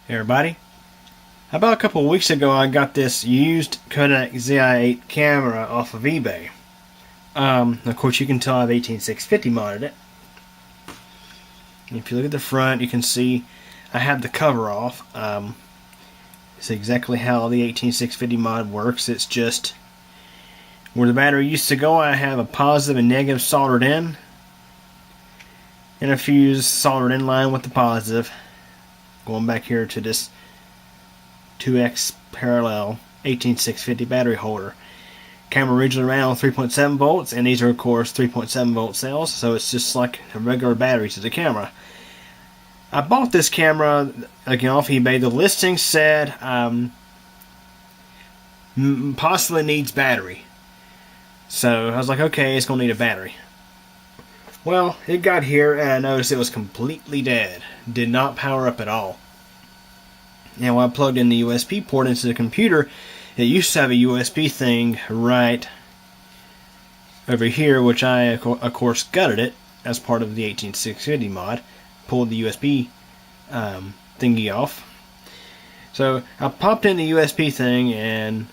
Everybody. About a couple of weeks ago, I got this used Kodak Zi8 camera off of eBay. Of course, you can tell I've 18650 modded it. If you look at the front, you can see I have the cover off. It's exactly how the 18650 mod works. It's just where the battery used to go, I have a positive and negative soldered in, and a fuse soldered in line with the positive. Going back here to this 2x parallel 18650 battery holder. Camera originally ran on 3.7 volts, and these are of course 3.7 volt cells, so it's just like a regular battery to the camera. I bought this camera again off eBay. The listing said possibly needs battery, so I was like, okay, it's gonna need a battery. Well, it got here and I noticed it was completely dead. Did not power up at all. And when I plugged in the USB port into the computer, it used to have a USB thing right over here, which I, of course, gutted it as part of the 18650 mod. Pulled the USB thingy off. So I popped in the USB thing and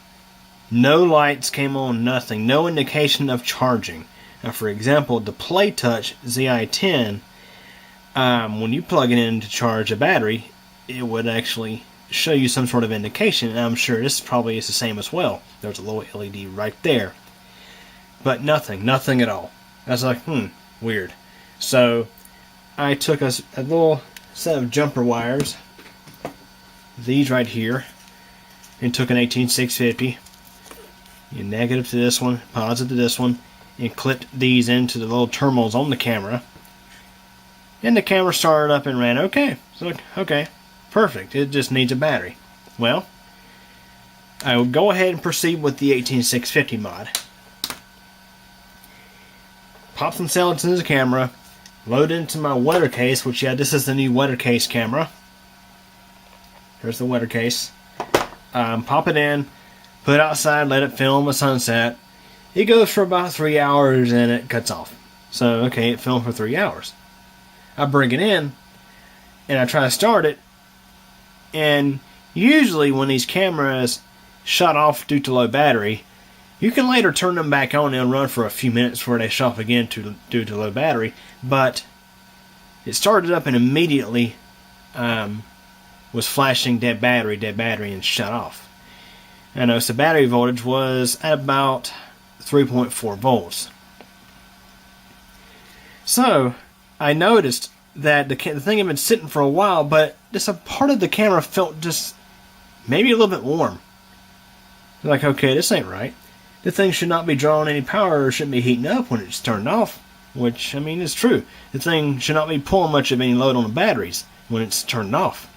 no lights came on, nothing. No indication of charging. Now, for example, the PlayTouch Zi10, when you plug it in to charge a battery, it would actually show you some sort of indication, and I'm sure this probably is the same as well. There's a little LED right there. But nothing at all. I was like, weird. So I took a little set of jumper wires, these right here, and took an 18650, negative to this one, positive to this one, and clipped these into the little terminals on the camera. And the camera started up and ran okay. So, okay, perfect. It just needs a battery. Well, I will go ahead and proceed with the 18650 mod. Pop some cells into the camera, load into my weather case, which, yeah, this is the new weather case camera. Here's the weather case. Pop it in, put it outside, let it film a sunset. It goes for about 3 hours and it cuts off. So, okay, it filmed for 3 hours. I bring it in and I try to start it, and usually when these cameras shut off due to low battery, you can later turn them back on and run for a few minutes before they shut off again due to low battery. But it started up and immediately was flashing dead battery, and shut off. I noticed the battery voltage was at about 3.4 volts. So I noticed that the thing had been sitting for a while, but just a part of the camera felt just maybe a little bit warm. Like, okay, this ain't right. The thing should not be drawing any power, or shouldn't be heating up when it's turned off. Which, I mean, is true. The thing should not be pulling much of any load on the batteries when it's turned off.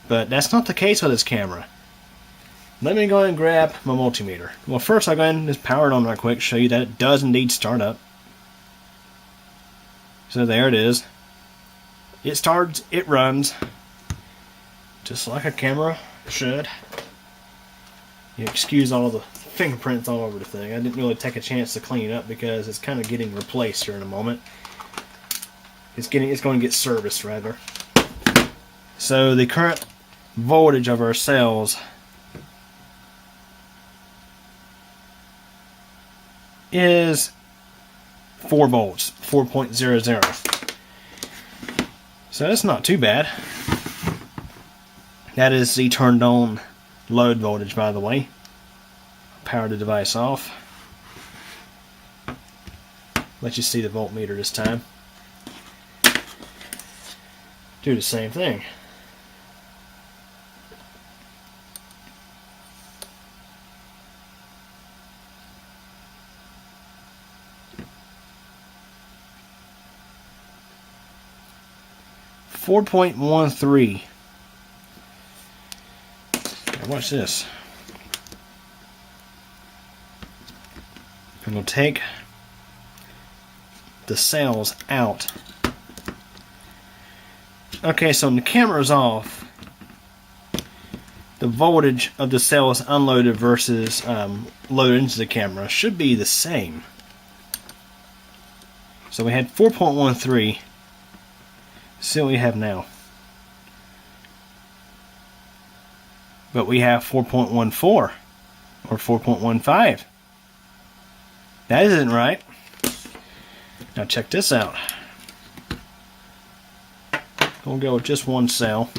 But that's not the case with this camera. Let me go ahead and grab my multimeter. Well, first I'll go ahead and just power it on right quick, show you that it does indeed start up. So there it is. It starts, it runs, just like a camera should. You excuse all the fingerprints all over the thing. I didn't really take a chance to clean it up because it's kind of getting replaced here in a moment. It's going to get serviced rather. So the current voltage of our cells is 4 volts, 4.00. So that's not too bad. That is the turned on load voltage, by the way. Power the device off. Let you see the voltmeter this time. Do the same thing. .13. Now watch this. I'm going to take the cells out. Okay, so when the camera's off, the voltage of the cells unloaded versus loaded into the camera should be the same. So we had 4.13. See what we have now. but we have 4.14 or 4.15. That isn't right. Now check this out. We'll go with just one cell.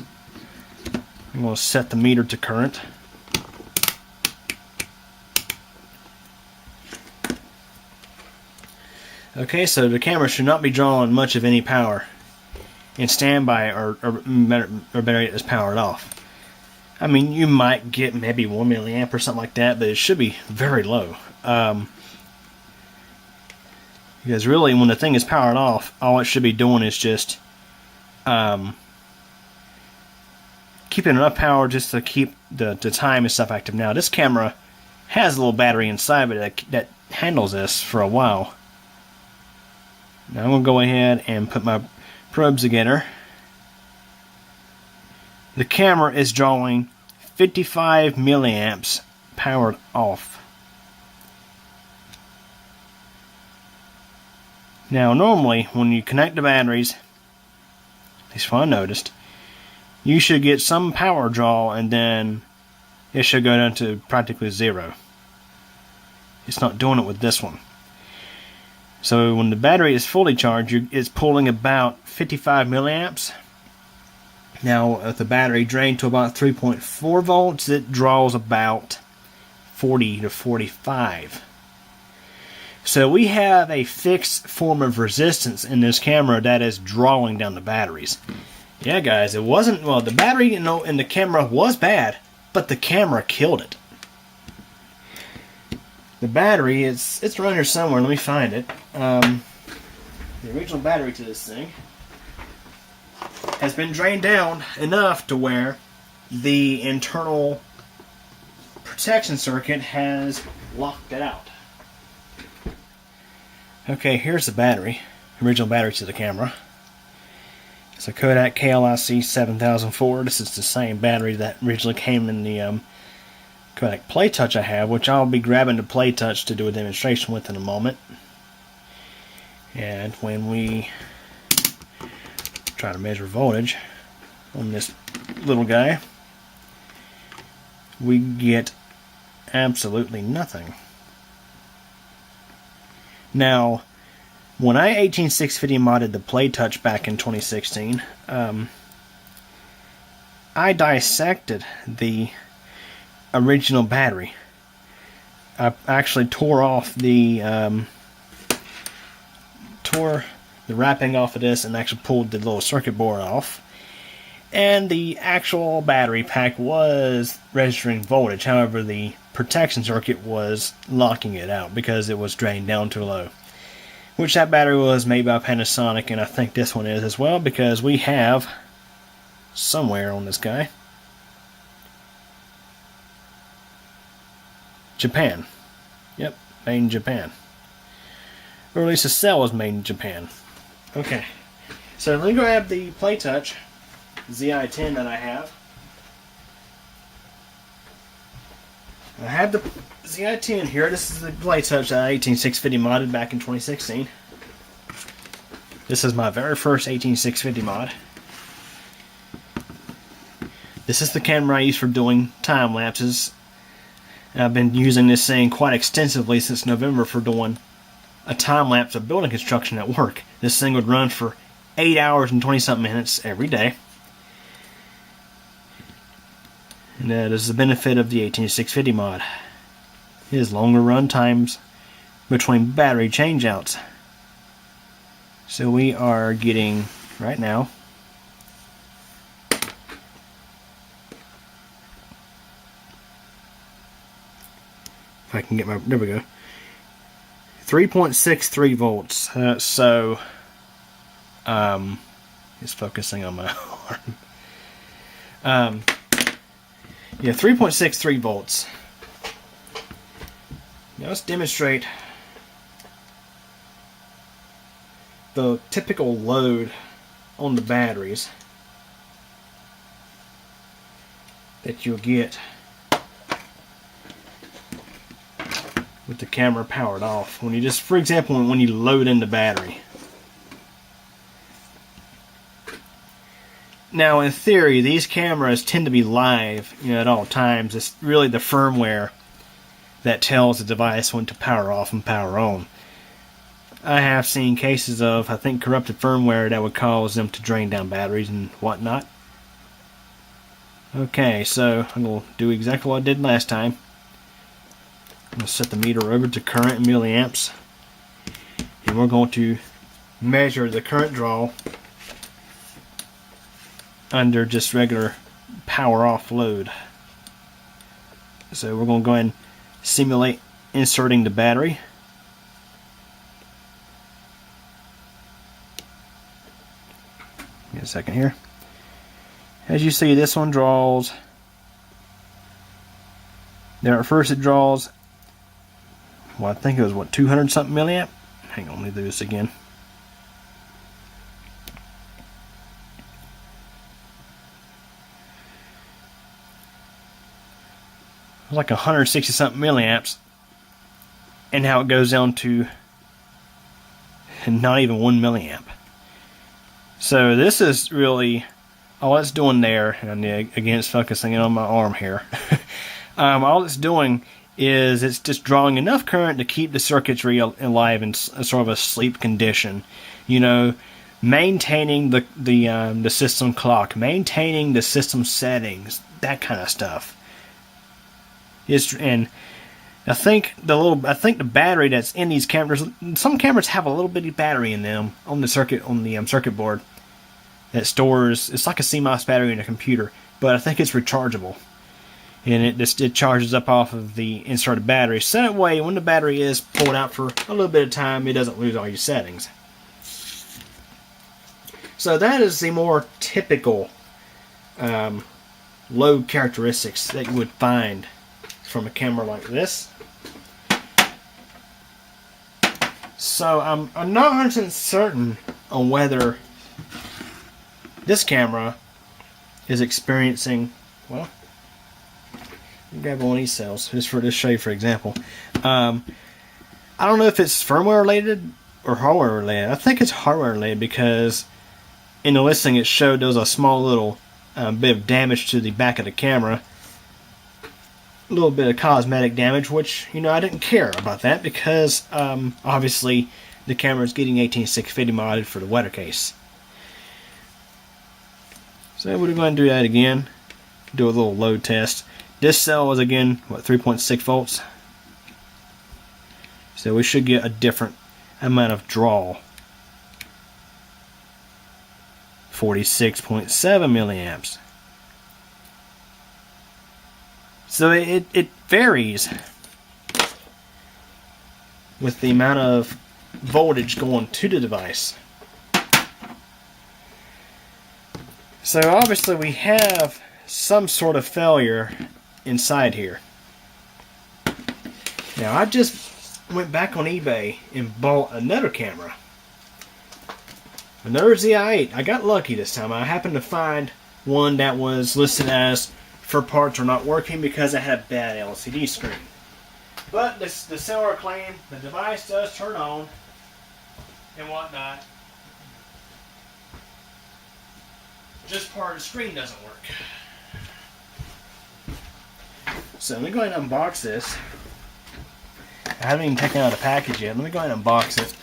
I'm going to set the meter to current. Okay, so the camera should not be drawing much of any power in standby, or better yet, is powered off. I mean, you might get maybe 1 milliamp or something like that, but it should be very low. Because really, when the thing is powered off, all it should be doing is just keeping enough power just to keep the time and stuff active. Now, this camera has a little battery inside, but that handles this for a while. Now I'm going to go ahead and put my probes together. The camera is drawing 55 milliamps powered off. Now normally when you connect the batteries, at least what I noticed, you should get some power draw and then it should go down to practically zero. It's not doing it with this one. So when the battery is fully charged, it's pulling about 55 milliamps. Now, with the battery drained to about 3.4 volts, it draws about 40 to 45. So we have a fixed form of resistance in this camera that is drawing down the batteries. Yeah, guys, it wasn't, well, the battery in the camera was bad, but the camera killed it. The battery, it's around here somewhere. Let me find it. The original battery to this thing has been drained down enough to where the internal protection circuit has locked it out. Okay, here's the battery. Original battery to the camera. It's a Kodak Zi8 This is the same battery that originally came in the Kodak Play Touch I have, which I'll be grabbing the Play Touch to do a demonstration with in a moment. And when we try to measure voltage on this little guy, we get absolutely nothing. Now, when I 18650 modded the Play Touch back in 2016, I dissected the original battery. I actually tore off the wrapping off of this and actually pulled the little circuit board off. And the actual battery pack was registering voltage. However, the protection circuit was locking it out because it was drained down too low. Which that battery was made by Panasonic, and I think this one is as well, because we have somewhere on this guy Japan. Yep, made in Japan. Or at least the cell was made in Japan. Okay, so let me grab the Play Touch Zi10 that I have. I have the Zi10 here. This is the Play Touch that I 18650 modded back in 2016. This is my very first 18650 mod. This is the camera I use for doing time lapses. I've been using this thing quite extensively since November for doing a time lapse of building construction at work. This thing would run for 8 hours and 20-something minutes every day. And that is the benefit of the 18650 mod. It is longer run times between battery changeouts. So we are getting, right now, if I can get my, there we go, 3.63 volts. It's focusing on my arm. Yeah, 3.63 volts. Now let's demonstrate the typical load on the batteries that you'll get with the camera powered off. When you just, for example, when you load in the battery. Now, in theory, these cameras tend to be live, at all times. It's really the firmware that tells the device when to power off and power on. I have seen cases of, I think, corrupted firmware that would cause them to drain down batteries and whatnot. Okay, so I'm going to do exactly what I did last time. I'm going to set the meter over to current in milliamps. And we're going to measure the current draw under just regular power off load. So we're going to go ahead and simulate inserting the battery. Give me a second here. As you see, this one draws. There at first it draws, well, I think it was 200 something milliamp. Hang on, let me do this again. Like 160 something milliamps, and now it goes down to not even 1 milliamp. So this is really all it's doing there, and again it's focusing in on my arm here. All it's doing is it's just drawing enough current to keep the circuitry alive in sort of a sleep condition. Maintaining the system clock, maintaining the system settings, that kind of stuff. And I think the battery that's in these cameras, some cameras have a little bitty battery in them on the circuit board that stores. It's like a CMOS battery in a computer, but I think it's rechargeable, and it charges up off of the inserted battery. So that way, when the battery is pulled out for a little bit of time, it doesn't lose all your settings. So that is the more typical load characteristics that you would find from a camera like this. So I'm not 100% certain on whether this camera is experiencing, well, grab one of these cells just for this show you, for example. I don't know if it's firmware related or hardware related. I think it's hardware related because in the listing it showed there was a small little bit of damage to the back of the camera. A little bit of cosmetic damage, which, I didn't care about that because obviously the camera is getting 18650 modded for the weather case. So we're going to do that again. Do a little load test. This cell is again 3.6 volts. So we should get a different amount of draw. 46.7 milliamps. So it varies with the amount of voltage going to the device. So obviously we have some sort of failure inside here. Now I just went back on eBay and bought another camera. Another Zi8. I got lucky this time. I happened to find one that was listed as for parts are not working because it had a bad LCD screen. But the seller claimed the device does turn on and whatnot. Just part of the screen doesn't work. So let me go ahead and unbox this. I haven't even taken out the package yet. Let me go ahead and unbox it.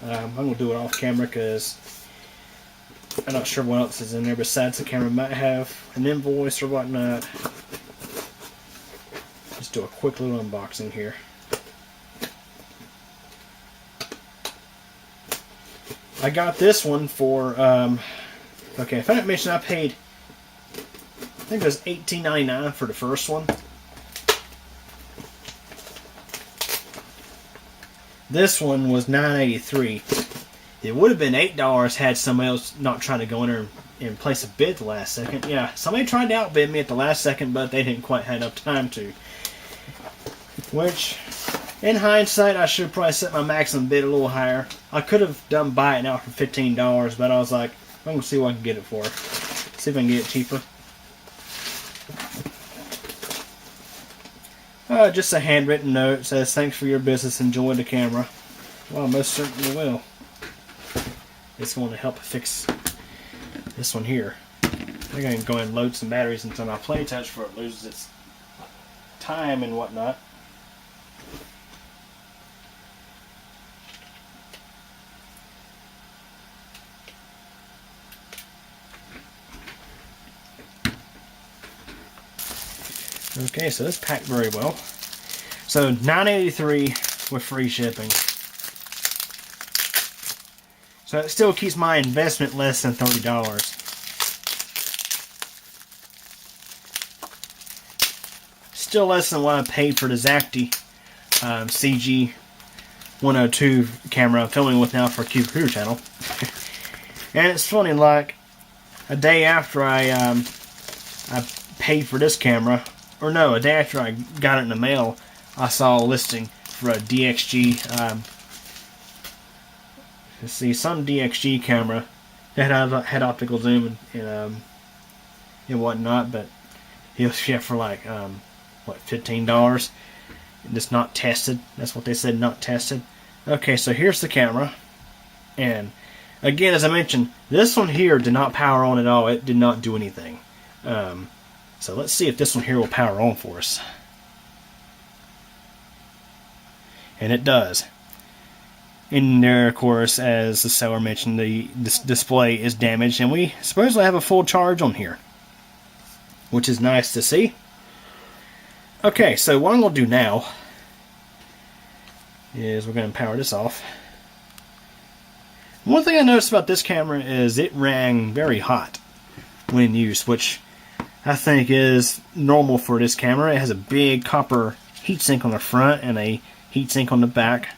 I'm going to do it off camera because I'm not sure what else is in there besides the camera. Might have an invoice or whatnot. Just do a quick little unboxing here. I got this one for, okay, if I didn't mention I paid, I think it was $18.99 for the first one. This one was $9.83. It would have been $8 had somebody else not tried to go in there and place a bid at the last second. Yeah, somebody tried to outbid me at the last second, but they didn't quite have enough time to. Which, in hindsight, I should have probably set my maximum bid a little higher. I could have done buy it now for $15, but I was like, I'm going to see what I can get it for. See if I can get it cheaper. Just a handwritten note. It says, thanks for your business. Enjoy the camera. Well, I most certainly will. It's going to help fix this one here. I'm going to go ahead and load some batteries into my play touch before it loses its time and whatnot. Okay, so this packed very well. So $9.83 with free shipping. So it still keeps my investment less than $30. Still less than what I paid for the Zi8 CG102 camera I'm filming with now for Cube Computer Channel. And it's funny, like a day after I paid for this camera, or no, a day after I got it in the mail, I saw a listing for a DXG, let's see, some DXG camera that had optical zoom and whatnot, but it was for like what, $15? And it's not tested. That's what they said, not tested. Okay, so here's the camera, and again, as I mentioned, this one here did not power on at all. It did not do anything. So let's see if this one here will power on for us. And it does. In there, of course, as the seller mentioned, the display is damaged, and we supposedly have a full charge on here, which is nice to see. Okay, so what I'm going to do now is we're going to power this off. One thing I noticed about this camera is it rang very hot when in use, which I think is normal for this camera. It has a big copper heatsink on the front and a heatsink on the back.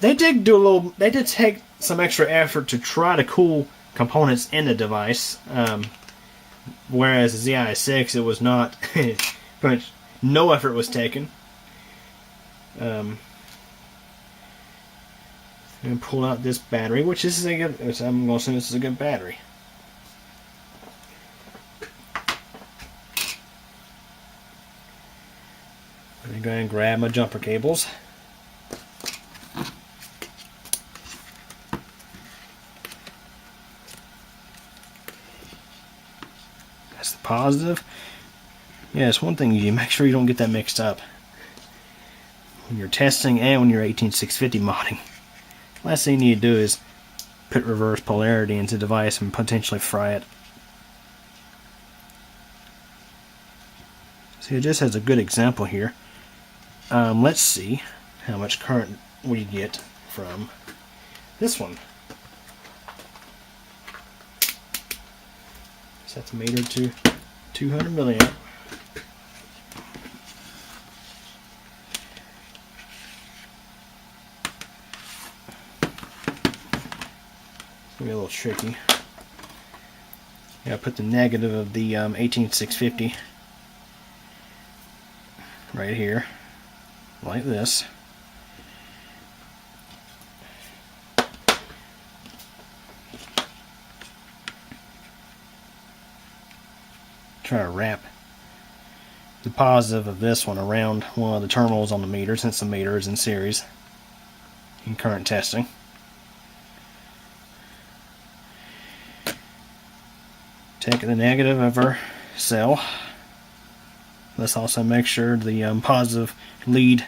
They did take some extra effort to try to cool components in the device, whereas the Zi6 it was not. Pretty much no effort was taken. I'm going to pull out this battery, which is a good. I'm going to assume this is a good battery. I'm going to go ahead and grab my jumper cables. That's the positive. Yeah, it's one thing you make sure you don't get that mixed up when you're testing and when you're 18650 modding. Last thing you need to do is put reverse polarity into the device and potentially fry it. See, it just has a good example here. Let's see how much current we get from this one. Set the meter to 200 milliamp. It's gonna be a little tricky. Yeah, I put the negative of the 18650 right here, like this. Try to wrap the positive of this one around one of the terminals on the meter, since the meter is in series in current testing. Take the negative of our cell. Let's also make sure the positive lead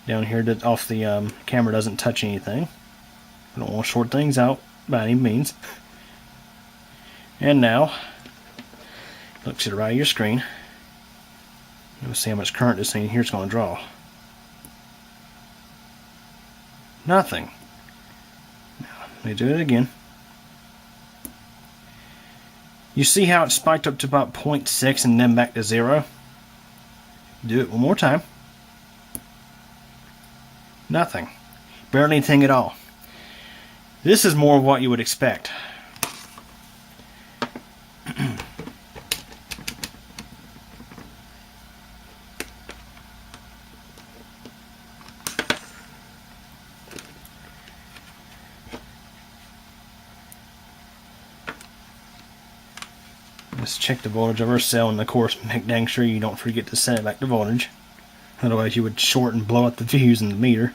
down here off the camera doesn't touch anything. We don't want to short things out by any means. And now, look to the right of your screen. You'll see how much current this thing here is going to draw. Nothing. Now, let me do it again. You see how it spiked up to about 0.6 and then back to 0? Do it one more time. Nothing. Barely anything at all. This is more of what you would expect. Let's check the voltage of our cell, and of course make dang sure you don't forget to set it back to voltage. Otherwise you would short and blow out the fuse in the meter.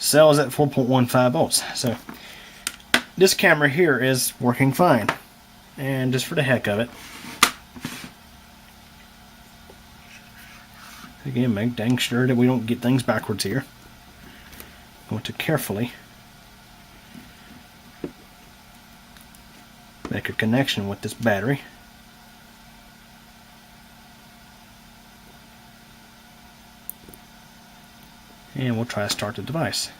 Cell is at 4.15 volts. So this camera here is working fine. And just for the heck of it, again, make dang sure that we don't get things backwards here. I want to carefully make a connection with this battery. And we'll try to start the device.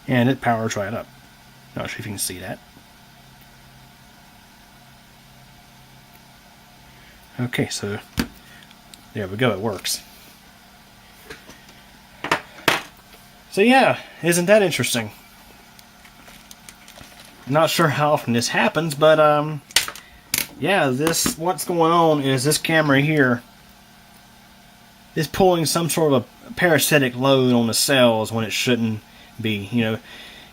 And it powers right up. Not sure if you can see that. Okay, so there we go, it works. So yeah, isn't that interesting? Not sure how often this happens, but yeah, what's going on is this camera here is pulling some sort of a parasitic load on the cells when it shouldn't be. You know,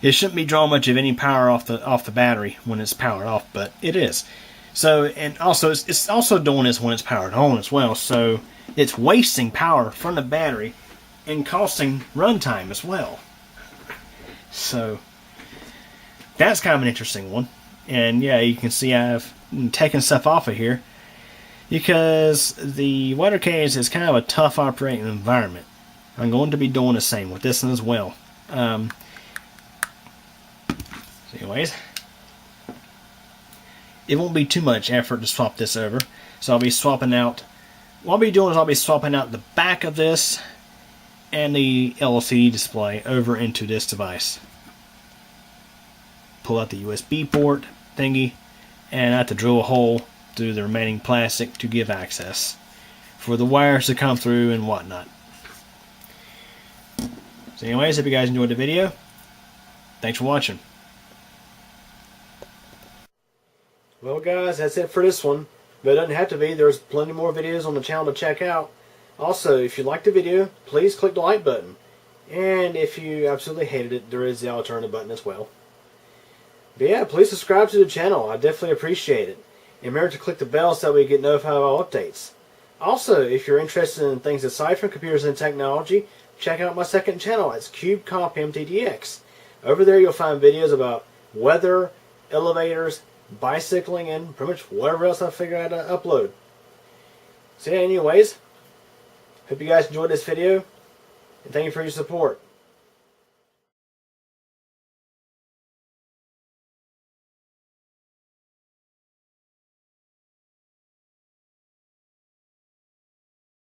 it shouldn't be drawing much of any power off the battery when it's powered off, but it is. So, and also it's also doing this when it's powered on as well. So it's wasting power from the battery and costing runtime as well. So that's kind of an interesting one. And yeah, you can see I've taken stuff off of here because the weather cage is kind of a tough operating environment. I'm going to be doing the same with this one as well. So anyways, it won't be too much effort to swap this over. So I'll be swapping out, what I'll be doing is I'll be swapping out the back of this and the LCD display over into this device. Pull out the USB port thingy, and I have to drill a hole through the remaining plastic to give access for the wires to come through and whatnot. So anyways, hope you guys enjoyed the video. Thanks for watching. Well guys, that's it for this one. But it doesn't have to be. There's plenty more videos on the channel to check out. Also, if you liked the video, please click the like button. And if you absolutely hated it, there is the alternative button as well. But yeah, please subscribe to the channel. I definitely appreciate it. And remember to click the bell so that we get notified of all updates. Also, if you're interested in things aside from computers and technology, check out my second channel. It's CubeComp MTDX. Over there you'll find videos about weather, elevators, bicycling, and pretty much whatever else I figure out to upload. So yeah, anyways, hope you guys enjoyed this video, and thank you for your support.